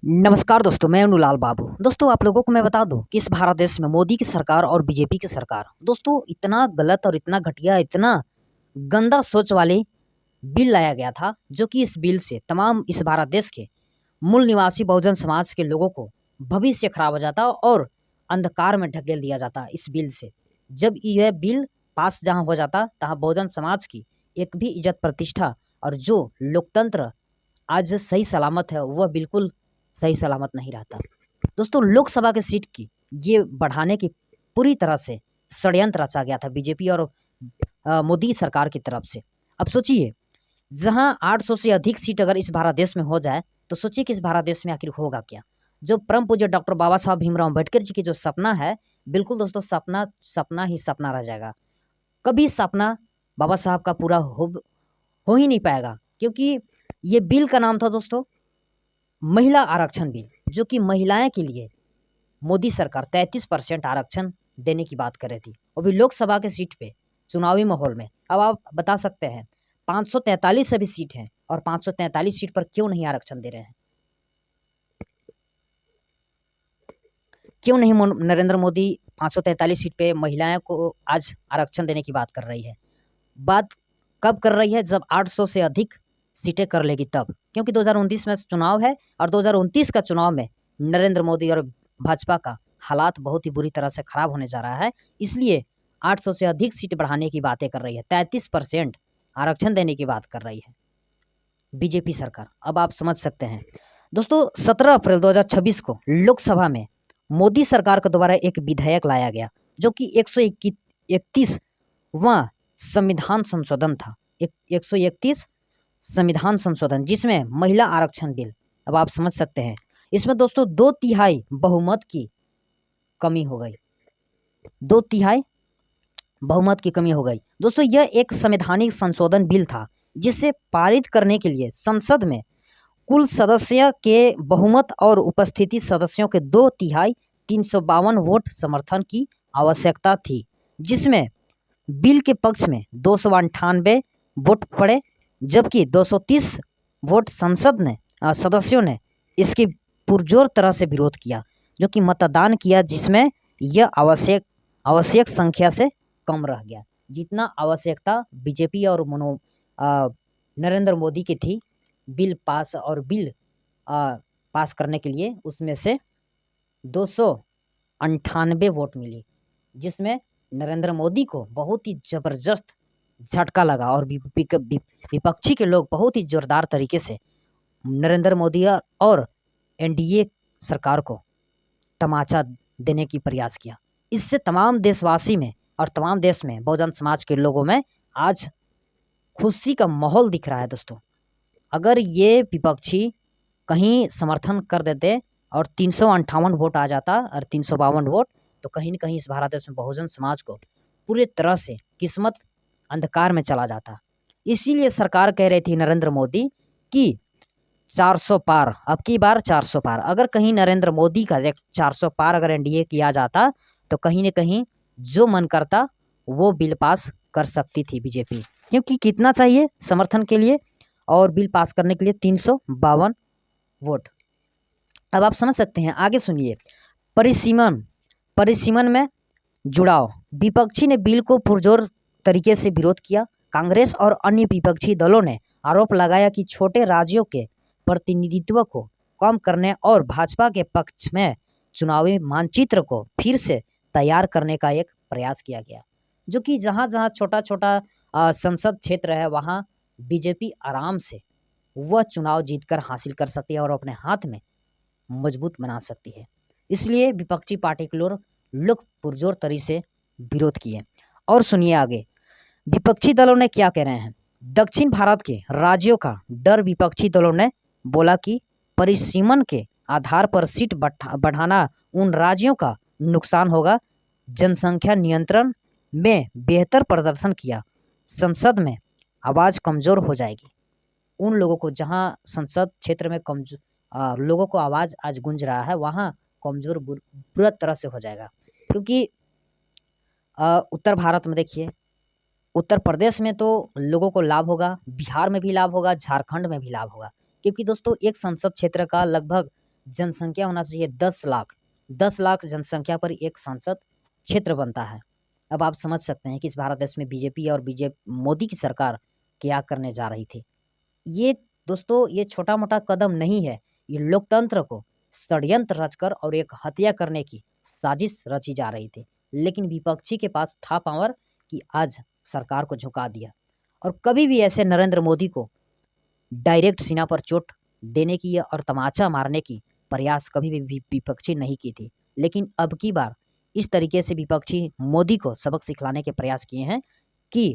नमस्कार दोस्तों, मैं अनुलाल बाबू। दोस्तों, आप लोगों को मैं बता दूं कि इस भारत देश में मोदी की सरकार और बीजेपी की सरकार दोस्तों इतना गलत और इतना घटिया, इतना गंदा सोच वाली बिल लाया गया था, जो कि इस बिल से तमाम इस भारत देश के मूल निवासी बहुजन समाज के लोगों को भविष्य खराब हो जाता और अंधकार में ढकेल दिया जाता। इस बिल से जब यह बिल पास जहां हो जाता, तहां बहुजन समाज की एक भी इज्जत प्रतिष्ठा और जो लोकतंत्र आज सही सलामत है, वह बिल्कुल सही सलामत नहीं रहता। दोस्तों, लोकसभा की सीट की ये बढ़ाने की पूरी तरह से षड्यंत्र रचा गया था बीजेपी और मोदी सरकार की तरफ से। अब सोचिए, जहां 800 से अधिक सीट अगर इस भारत देश में हो जाए, तो सोचिए कि इस भारत देश में आखिर होगा क्या। जो परम पूज्य डॉक्टर बाबा साहब भीमराव अम्बेडकर जी की जो सपना है, बिल्कुल दोस्तों सपना सपना ही सपना रह जाएगा। कभी सपना बाबा साहब का पूरा हो ही नहीं पाएगा, क्योंकि ये बिल का नाम था दोस्तों महिला आरक्षण बिल, जो कि महिलाएं के लिए मोदी सरकार 33% आरक्षण देने की बात कर रही थी, वो भी लोकसभा के सीट पे चुनावी माहौल में। अब आप बता सकते हैं 543 अभी सीट हैं और 543 सीट पर क्यों नहीं आरक्षण दे रहे हैं? क्यों नहीं नरेंद्र मोदी 543 सीट पे महिलाएं को आज आरक्षण देने की बात कर रही है? बात कब कर रही है? जब 800 से अधिक सीटें कर लेगी तब, क्योंकि 2029 में चुनाव है और 2029 का चुनाव में नरेंद्र मोदी और भाजपा का हालात बहुत ही बुरी तरह से खराब होने जा रहा है। इसलिए 800 से अधिक सीट बढ़ाने की बातें कर रही है, 33% आरक्षण देने की बात कर रही है बीजेपी सरकार। अब आप समझ सकते हैं दोस्तों, 17 अप्रैल 2026 को लोकसभा में मोदी सरकार के द्वारा एक विधेयक लाया गया, जो कि 131वां संविधान संशोधन था। 131 संविधान संशोधन, जिसमें महिला आरक्षण बिल। अब आप समझ सकते हैं, इसमें दोस्तों 2/3 बहुमत की कमी हो गई। 2/3 बहुमत की कमी हो गई। दोस्तों, यह एक संवैधानिक संशोधन बिल था, जिसे पारित करने के लिए संसद में कुल सदस्य के बहुमत और उपस्थिति सदस्यों के 2/3 352 वोट समर्थन की आवश्यकता थी, जिसमें बिल के पक्ष में 298 वोट पड़े, जबकि 230 वोट सदस्यों ने इसकी पुरजोर तरह से विरोध किया, जो कि मतदान किया, जिसमें यह आवश्यक संख्या से कम रह गया। जितना आवश्यकता बीजेपी और नरेंद्र मोदी की थी बिल पास करने के लिए, उसमें से 298 वोट मिली, जिसमें नरेंद्र मोदी को बहुत ही जबरदस्त झटका लगा और विपक्षी के लोग बहुत ही जोरदार तरीके से नरेंद्र मोदी और एनडीए सरकार को तमाचा देने की प्रयास किया। इससे तमाम देशवासी में और तमाम देश में बहुजन समाज के लोगों में आज खुशी का माहौल दिख रहा है। दोस्तों, अगर ये विपक्षी कहीं समर्थन कर देते और 358 वोट आ जाता और 352 वोट, तो कहीं न कहीं इस भारत देश में बहुजन समाज को पूरी तरह से किस्मत अंधकार में चला जाता। इसीलिए सरकार कह रही थी नरेंद्र मोदी कि 400 पार, अब की बार 400 पार। अगर कहीं नरेंद्र मोदी का 400 पार अगर एनडीए किया जाता, तो कहीं न कहीं जो मन करता वो बिल पास कर सकती थी बीजेपी, क्योंकि कितना चाहिए समर्थन के लिए और बिल पास करने के लिए? 352 वोट। अब आप समझ सकते हैं, आगे सुनिए। परिसीमन में जुड़ाव, विपक्षी ने बिल को पुरजोर तरीके से विरोध किया। कांग्रेस और अन्य विपक्षी दलों ने आरोप लगाया कि छोटे राज्यों के प्रतिनिधित्व को कम करने और भाजपा के पक्ष में चुनावी मानचित्र को फिर से तैयार करने का एक प्रयास किया गया, जो कि जहाँ जहाँ छोटा छोटा संसद क्षेत्र है, वहाँ बीजेपी आराम से वह चुनाव जीतकर हासिल कर सकती है और अपने हाथ में मजबूत बना सकती है। इसलिए विपक्षी पार्टी के लोग पुरजोर तरीके से विरोध किए। और सुनिए आगे विपक्षी दलों ने क्या कह रहे हैं। दक्षिण भारत के राज्यों का डर, विपक्षी दलों ने बोला कि परिसीमन के आधार पर सीट बढ़ाना उन राज्यों का नुकसान होगा। जनसंख्या नियंत्रण में बेहतर प्रदर्शन किया, संसद में आवाज़ कमज़ोर हो जाएगी। उन लोगों को जहां संसद क्षेत्र में लोगों को आवाज़ आज गूंज रहा है, वहां कमज़ोर बुरा तरह से हो जाएगा। क्योंकि उत्तर भारत में देखिए, उत्तर प्रदेश में तो लोगों को लाभ होगा, बिहार में भी लाभ होगा, झारखंड में भी लाभ होगा, क्योंकि दोस्तों एक संसद क्षेत्र का लगभग जनसंख्या होना चाहिए 10 लाख। 10 लाख जनसंख्या पर एक संसद क्षेत्र बनता है। अब आप समझ सकते हैं कि इस भारत देश में बीजेपी और मोदी की सरकार क्या करने जा रही थी। ये दोस्तों ये छोटा-मोटा कदम नहीं है, ये लोकतंत्र को षड्यंत्र रचकर और एक हत्या करने की साजिश रची जा रही थी। लेकिन विपक्षी के पास था पावर कि आज सरकार को झुका दिया। और कभी भी ऐसे नरेंद्र मोदी को डायरेक्ट सीना पर चोट देने की और तमाचा मारने की प्रयास कभी भी विपक्षी नहीं की थी। लेकिन अब की बार इस तरीके से विपक्षी मोदी को सबक सिखलाने के प्रयास किए हैं कि